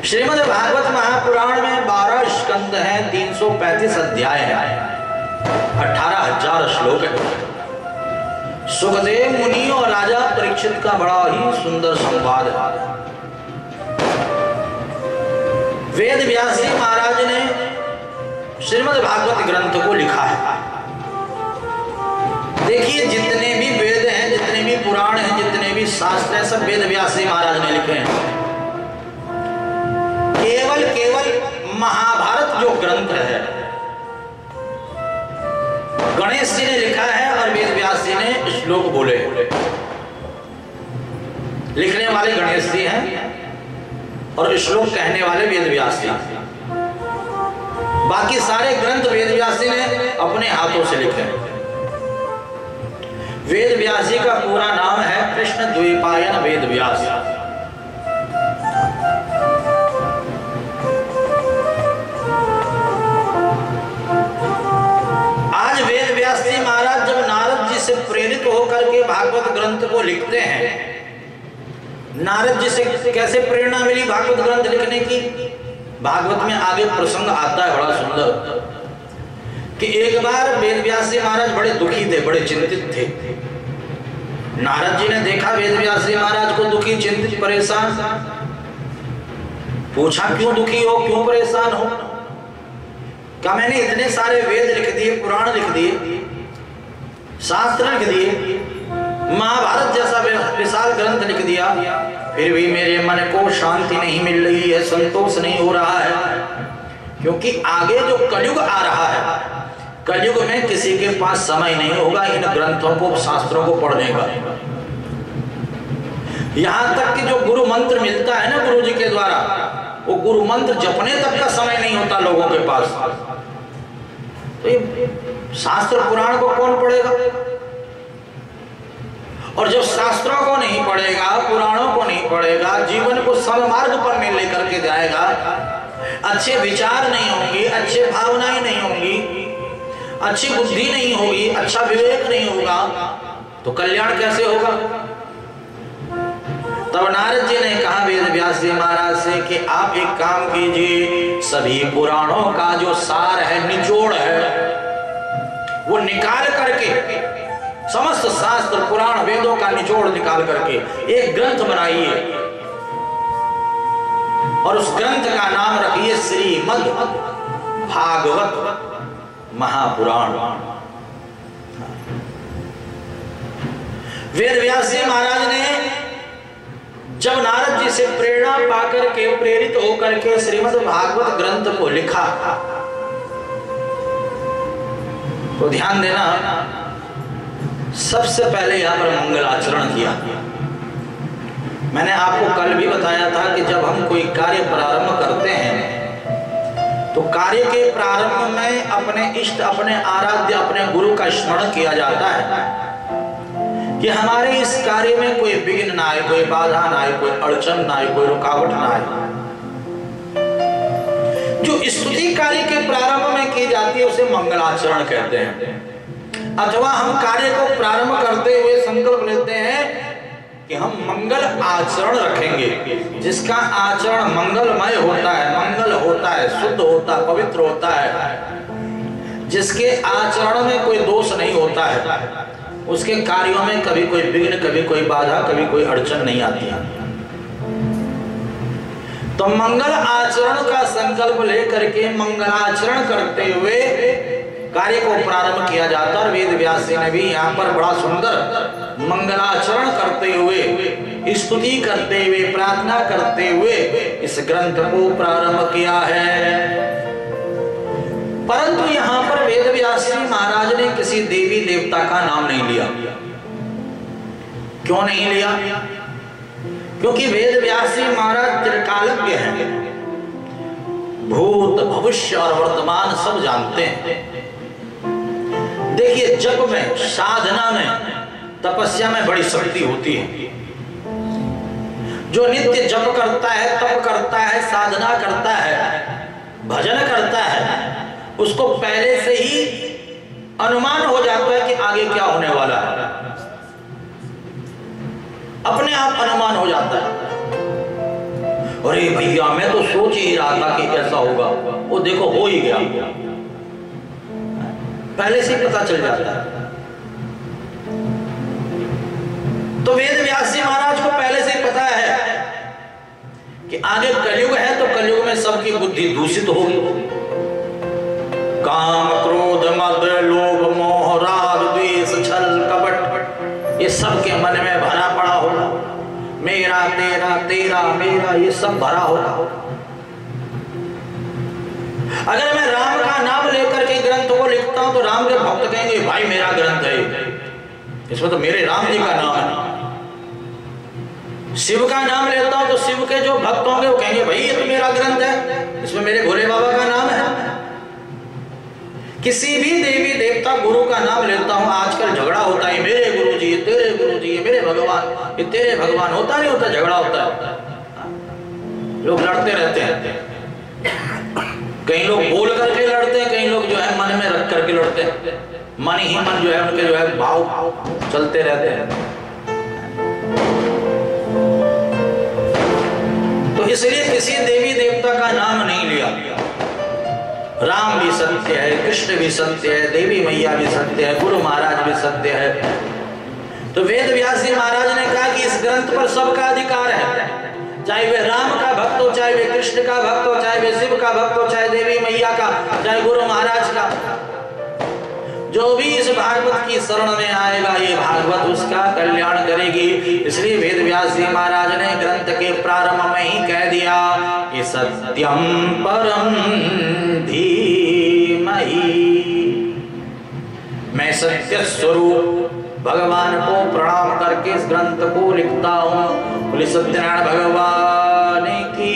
श्रीमद् भागवत महापुराण में 12 स्कंद हैं, 335 अध्याय हैं, 18,000 श्लोक है। सुखदेव मुनि और राजा परीक्षित का बड़ा ही सुंदर संवाद है। वेद व्यास जी महाराज ने श्रीमद् भागवत ग्रंथ को लिखा है। देखिए, जितने भी वेद हैं, जितने भी पुराण हैं, जितने भी शास्त्र हैं, सब वेद व्यास जी महाराज ने लिखे हैं। केवल महाभारत जो ग्रंथ है गणेश जी ने लिखा है और वेद व्यास जी ने श्लोक बोले। लिखने वाले गणेश जी हैं और श्लोक कहने वाले वेद व्यास जी। बाकी सारे ग्रंथ वेद व्यास जी ने अपने हाथों से लिखे हैं। वेद व्यास जी का पूरा नाम है कृष्ण द्वैपायन वेद व्यास। आज वेद व्यास जी महाराज जब नारद जी से प्रेरित होकर के भागवत ग्रंथ को लिखते हैं, नारद जी से कैसे प्रेरणा मिली भागवत ग्रंथ लिखने की? भागवत में आगे प्रसंग आता है बड़ा सुंदर कि एक बार वेद व्यास जी महाराज बड़े दुखी थे, बड़े चिंतित थे। नारद जी ने देखा वेद व्यास जी महाराज को दुखी, चिंतित, परेशान। पूछा, क्यों दुखी हो, क्यों परेशान हो? क्या मैंने इतने सारे वेद लिख दिए, पुराण लिख दिए, शास्त्र लिख दिए, महाभारत जैसा विशाल ग्रंथ लिख दिया, फिर भी मेरे मन को शांति नहीं मिल रही है, संतोष नहीं हो रहा है? क्योंकि आगे जो कलयुग आ रहा है, कलयुग में किसी के पास समय नहीं होगा इन ग्रंथों को, शास्त्रों को पढ़ने का। यहां तक कि जो गुरु मंत्र मिलता है ना गुरु जी के द्वारा, वो गुरु मंत्र जपने तक का समय नहीं होता लोगों के पास। तो ये शास्त्र पुराण को कौन पढ़ेगा? और जब शास्त्रों को नहीं पढ़ेगा, पुराणों को नहीं पढ़ेगा, जीवन को सन्मार्ग पर नहीं लेकर के जाएगा, अच्छे विचार नहीं होंगे, अच्छे भावनाएं नहीं होंगी, अच्छी बुद्धि नहीं होगी, अच्छा विवेक नहीं होगा, तो कल्याण कैसे होगा? तब नारद जी ने कहा वेद व्यास जी महाराज से कि आप एक काम कीजिए, सभी पुराणों का जो सार है, निचोड़ है, वो निकाल करके, समस्त शास्त्र पुराण वेदों का निचोड़ निकाल करके एक ग्रंथ बनाइए और उस ग्रंथ का नाम रखिए श्रीमद् भागवत महापुराण। वेद व्यास जी महाराज ने जब नारद जी से प्रेरणा पाकर के, प्रेरित होकर के श्रीमद् भागवत ग्रंथ को लिखा, तो ध्यान देना, सबसे पहले यहां पर मंगलाचरण किया। मैंने आपको कल भी बताया था कि जब हम कोई कार्य प्रारंभ करते हैं तो कार्य के प्रारंभ में अपने इष्ट, अपने आराध्य, अपने गुरु का स्मरण किया जाता है कि हमारे इस कार्य में कोई विघ्न ना आए, कोई बाधा ना आए, कोई अड़चन ना आए, कोई रुकावट ना आए। जो स्तुति कार्य के प्रारंभ में की जाती है उसे मंगलाचरण कहते हैं। अथवा हम कार्य को प्रारंभ करते हुए संकल्प लेते हैं कि हम मंगल आचरण रखेंगे, जिसका आचरण मंगलमय होता है, मंगल होता है, शुद्ध होता है, पवित्र होता है, जिसके आचरण में कोई दोष नहीं होता है, उसके कार्यों में कभी कोई विघ्न, कभी कोई बाधा, कभी कोई अड़चन नहीं आती है। तो मंगल आचरण का संकल्प लेकर के मंगलाचरण करते हुए कार्य को प्रारंभ किया जाता है। और वेद व्यास जी ने भी यहाँ पर बड़ा सुंदर मंगलाचरण करते हुए, स्तुति करते हुए, प्रार्थना करते हुए इस ग्रंथ को प्रारंभ किया है। परंतु यहाँ पर वेद व्यास जी महाराज ने किसी देवी देवता का नाम नहीं लिया। क्यों नहीं लिया? क्योंकि वेद व्यास जी महाराज त्रिकालज्ञ हैं, भूत, भविष्य और वर्तमान सब जानते हैं। देखिए, जप में, साधना में, तपस्या में बड़ी शक्ति होती है। जो नित्य जप करता है, तप करता है, साधना करता है, भजन करता है, उसको पहले से ही अनुमान हो जाता है कि आगे क्या होने वाला है। अपने आप अनुमान हो जाता है। अरे भैया मैं तो सोच ही रहा था कि कैसा होगा, वो देखो हो ही गया, पहले से ही पता चल जाता है। तो वेद व्यास जी महाराज को पहले से ही पता है कि आगे कलयुग है, तो कलयुग में सबकी बुद्धि दूषित होगी। काम क्रोध मद लोभ मोह राग द्वेष छल कपट ये सबके मन में भरा पड़ा होगा। मेरा तेरा तेरा मेरा ये सब भरा होगा। अगर मैं राम का नाम लेकर के ग्रंथ को लिखता हूं तो राम के भक्त कहेंगे भाई मेरा ग्रंथ है, इसमें तो मेरे राम जी का नाम है। शिव का नाम लेता हूं तो शिव के जो भक्त होंगे वो कहेंगे भाई ये तो मेरा ग्रंथ है, इसमें मेरे भोले बाबा का नाम है। किसी भी देवी देवता गुरु का नाम लेता हूं, आजकल झगड़ा होता है, मेरे गुरु जी, तेरे गुरु जी, मेरे भगवान, ये तेरे भगवान, होता नहीं होता, झगड़ा होता है, लोग लड़ते रहते हैं। कई लोग बोल करके लड़ते हैं, कई लोग जो है मन में रख करके लड़ते हैं, मन ही मन जो है उनके जो है भाव चलते रहते हैं। तो इसलिए किसी देवी देवता का नाम नहीं लिया। राम भी सत्य है, कृष्ण भी सत्य है, देवी मैया भी सत्य है, गुरु महाराज भी सत्य है। तो वेद व्यास जी महाराज ने कहा कि इस ग्रंथ पर सबका अधिकार है, चाहे वे राम का भक्त हो, चाहे वे कृष्ण का भक्त हो, चाहे वे शिव का भक्त हो, चाहे देवी मैया का, चाहे गुरु महाराज का। जो भी इस भागवत की शरण में आएगा ये भागवत उसका कल्याण करेगी। इसलिए वेद व्यास जी महाराज ने ग्रंथ के प्रारंभ में ही कह दिया कि सत्यम परम धीमहि, मैं सत्य स्वरूप भगवान को प्रणाम करके इस ग्रंथ को लिखता हूँ। बोले सत्यनारायण भगवान की